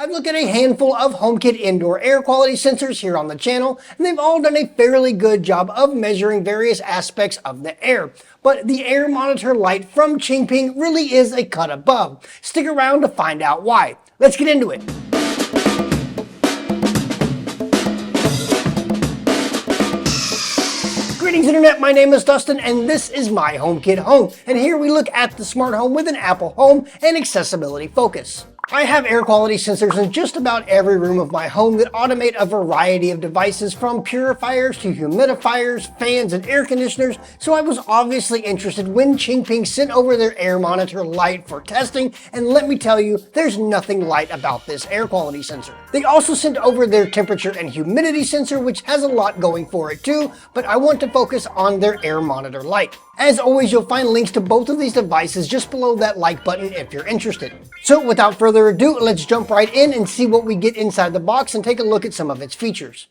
I've looked at a handful of HomeKit indoor air quality sensors here on the channel, and they've all done a fairly good job of measuring various aspects of the air. But the Air Monitor Lite from QingPing really is a cut above. Stick around to find out why. Let's get into it. Greetings Internet, my name is Dustin and this is myHomeKithome, and here we look at the smart home with an Apple Home and accessibility focus. I have air quality sensors in just about every room of my home that automate a variety of devices from purifiers to humidifiers, fans, and air conditioners, so I was obviously interested when QingPing sent over their Air Monitor Lite for testing, and let me tell you, there's nothing light about this air quality sensor. They also sent over their temperature and humidity sensor, which has a lot going for it too, but I want to focus on their Air Monitor Lite. As always, you'll find links to both of these devices just below that like button if you're interested. So without further ado, let's jump right in and see what we get inside the box and take a look at some of its features.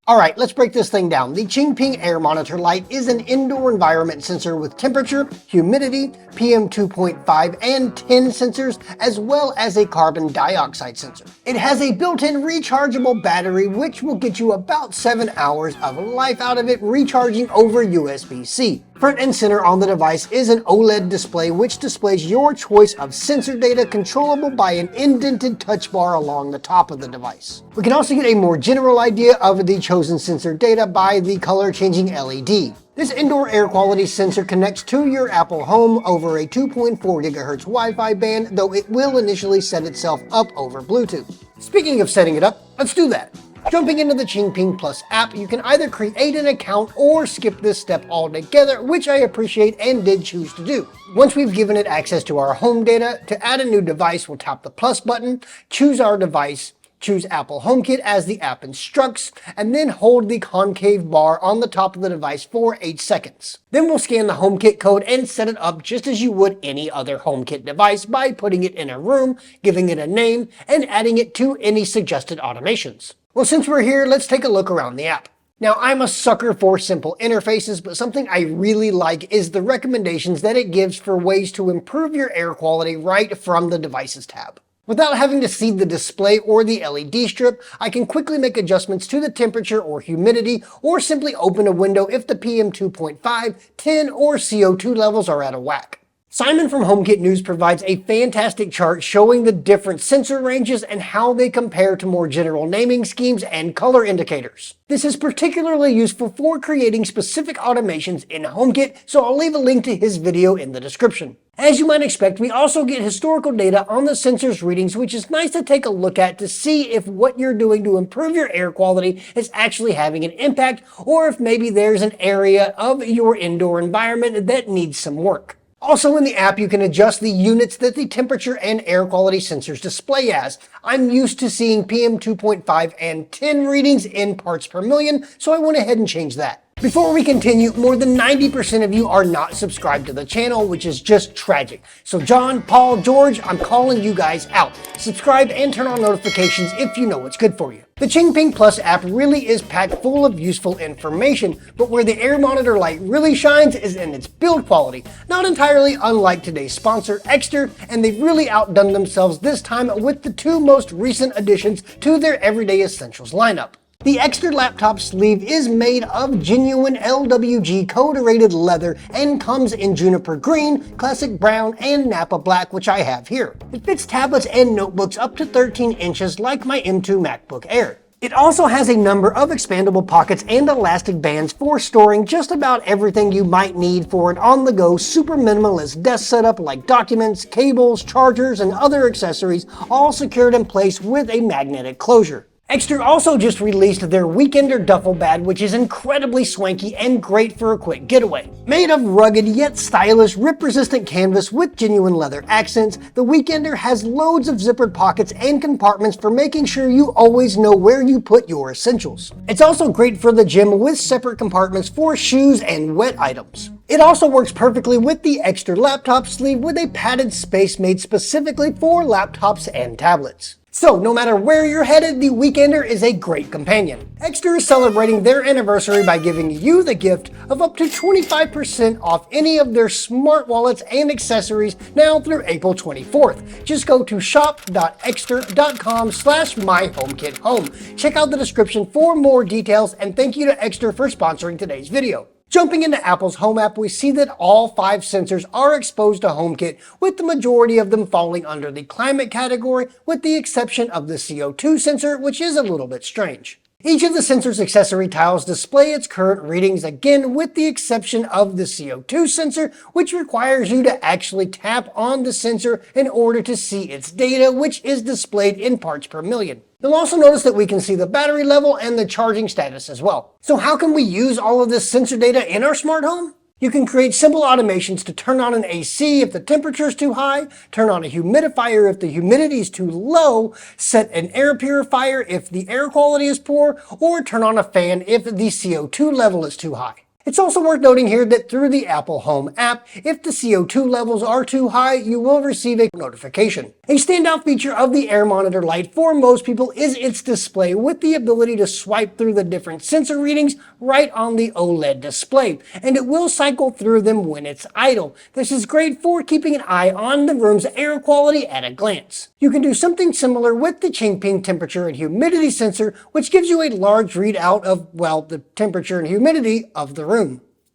Alright, let's break this thing down. The QingPing Air Monitor Lite is an indoor environment sensor with temperature, humidity, PM 2.5 and 10 sensors, as well as a carbon dioxide sensor. It has a built-in rechargeable battery which will get you about 7 hours of life out of it, recharging over USB-C. Front and center on the device is an OLED display which displays your choice of sensor data controllable by an indented touch bar along the top of the device. We can also get a more general idea of the chosen sensor data by the color changing LED. This indoor air quality sensor connects to your Apple Home over a 2.4 GHz Wi-Fi band, though it will initially set itself up over Bluetooth. Speaking of setting it up, let's do that. Jumping into the QingPing Plus app, you can either create an account or skip this step altogether, which I appreciate and did choose to do. Once we've given it access to our home data, to add a new device, we'll tap the plus button, choose our device, choose Apple HomeKit as the app instructs, and then hold the concave bar on the top of the device for 8 seconds. Then we'll scan the HomeKit code and set it up just as you would any other HomeKit device by putting it in a room, giving it a name, and adding it to any suggested automations. Well, since we're here, let's take a look around the app. Now, I'm a sucker for simple interfaces, but something I really like is the recommendations that it gives for ways to improve your air quality right from the Devices tab. Without having to see the display or the LED strip, I can quickly make adjustments to the temperature or humidity, or simply open a window if the PM 2.5, 10, or CO2 levels are out of whack. Simon from HomeKit News provides a fantastic chart showing the different sensor ranges and how they compare to more general naming schemes and color indicators. This is particularly useful for creating specific automations in HomeKit, so I'll leave a link to his video in the description. As you might expect, we also get historical data on the sensor's readings, which is nice to take a look at to see if what you're doing to improve your air quality is actually having an impact, or if maybe there's an area of your indoor environment that needs some work. Also in the app, you can adjust the units that the temperature and air quality sensors display as. I'm used to seeing PM 2.5 and 10 readings in parts per million, so I went ahead and changed that. Before we continue, more than 90% of you are not subscribed to the channel, which is just tragic. So John, Paul, George, I'm calling you guys out. Subscribe and turn on notifications if you know what's good for you. The QingPing Plus app really is packed full of useful information, but where the Air Monitor Lite really shines is in its build quality. Not entirely unlike today's sponsor, Ekster, and they've really outdone themselves this time with the two most recent additions to their Everyday Essentials lineup. The ekster laptop sleeve is made of genuine LWG code-rated leather and comes in juniper green, classic brown, and Napa black, which I have here. It fits tablets and notebooks up to 13 inches like my M2 MacBook Air. It also has a number of expandable pockets and elastic bands for storing just about everything you might need for an on-the-go super minimalist desk setup like documents, cables, chargers, and other accessories, all secured in place with a magnetic closure. Ekster also just released their Weekender duffel bag, which is incredibly swanky and great for a quick getaway. Made of rugged yet stylish rip-resistant canvas with genuine leather accents, the Weekender has loads of zippered pockets and compartments for making sure you always know where you put your essentials. It's also great for the gym with separate compartments for shoes and wet items. It also works perfectly with the ekster laptop sleeve with a padded space made specifically for laptops and tablets. So no matter where you're headed, the Weekender is a great companion. Ekster is celebrating their anniversary by giving you the gift of up to 25% off any of their smart wallets and accessories now through April 24th. Just go to shop.ekster.com/myHomeKithome. Check out the description for more details, and thank you to Ekster for sponsoring today's video. Jumping into Apple's Home app, we see that all 5 sensors are exposed to HomeKit, with the majority of them falling under the climate category, with the exception of the CO2 sensor, which is a little bit strange. Each of the sensor's accessory tiles display its current readings, again with the exception of the CO2 sensor, which requires you to actually tap on the sensor in order to see its data, which is displayed in parts per million. You'll also notice that we can see the battery level and the charging status as well. So how can we use all of this sensor data in our smart home? You can create simple automations to turn on an AC if the temperature is too high, turn on a humidifier if the humidity is too low, set an air purifier if the air quality is poor, or turn on a fan if the CO2 level is too high. It's also worth noting here that through the Apple Home app, if the CO2 levels are too high, you will receive a notification. A standout feature of the Air Monitor Lite for most people is its display with the ability to swipe through the different sensor readings right on the OLED display, and it will cycle through them when it's idle. This is great for keeping an eye on the room's air quality at a glance. You can do something similar with the QingPing temperature and humidity sensor, which gives you a large readout of, well, the temperature and humidity of the room.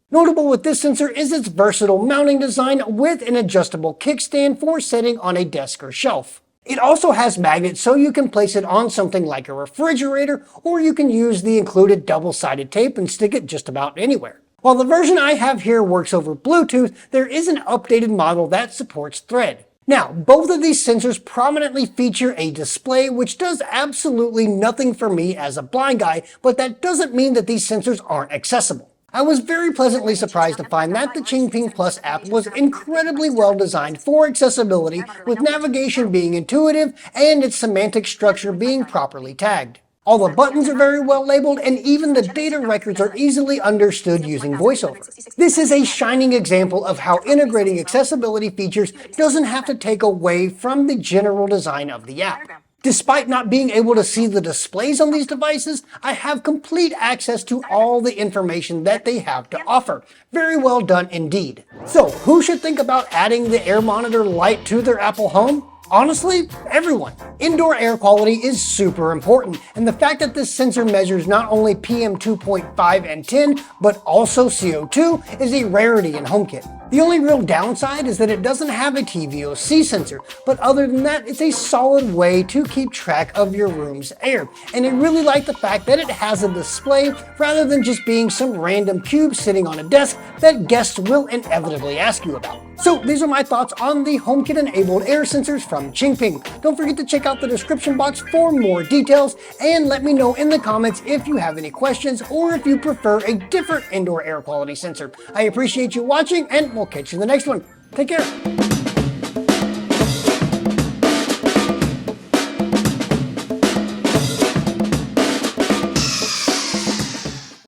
Notable with this sensor is its versatile mounting design with an adjustable kickstand for setting on a desk or shelf. It also has magnets so you can place it on something like a refrigerator, or you can use the included double-sided tape and stick it just about anywhere. While the version I have here works over Bluetooth, there is an updated model that supports Thread. Now, both of these sensors prominently feature a display, which does absolutely nothing for me as a blind guy, but that doesn't mean that these sensors aren't accessible. I was very pleasantly surprised to find that the QingPing Plus app was incredibly well designed for accessibility, with navigation being intuitive and its semantic structure being properly tagged. All the buttons are very well labeled, and even the data records are easily understood using VoiceOver. This is a shining example of how integrating accessibility features doesn't have to take away from the general design of the app. Despite not being able to see the displays on these devices, I have complete access to all the information that they have to offer. Very well done indeed. So, who should think about adding the Air Monitor Lite to their Apple Home? Honestly, everyone. Indoor air quality is super important, and the fact that this sensor measures not only PM 2.5 and 10, but also CO2 is a rarity in HomeKit. The only real downside is that it doesn't have a TVOC sensor, but other than that, it's a solid way to keep track of your room's air. And I really like the fact that it has a display rather than just being some random cube sitting on a desk that guests will inevitably ask you about. So these are my thoughts on the HomeKit enabled air sensors from QingPing. Don't forget to check out the description box for more details, and let me know in the comments if you have any questions or if you prefer a different indoor air quality sensor. I appreciate you watching, and we'll catch you in the next one. Take care.